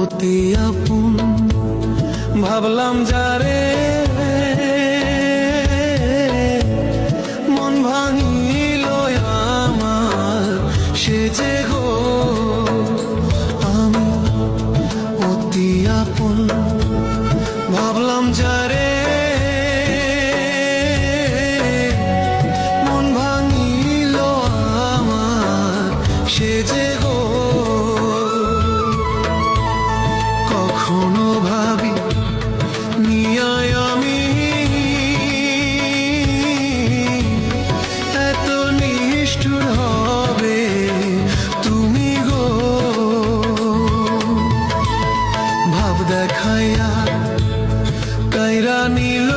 অতি আপন ভাবলাম যারে মন ভাঙিল আমার সে যে গো আমি অতি আপন ভাবলাম যারে মন ভাঙিল আমার সে যে গো কখনো ভাবি নিয়ায় আমি এত নিষ্ঠুর হবে তুমি গো ভাব দেখাইয়া কাইরা নিল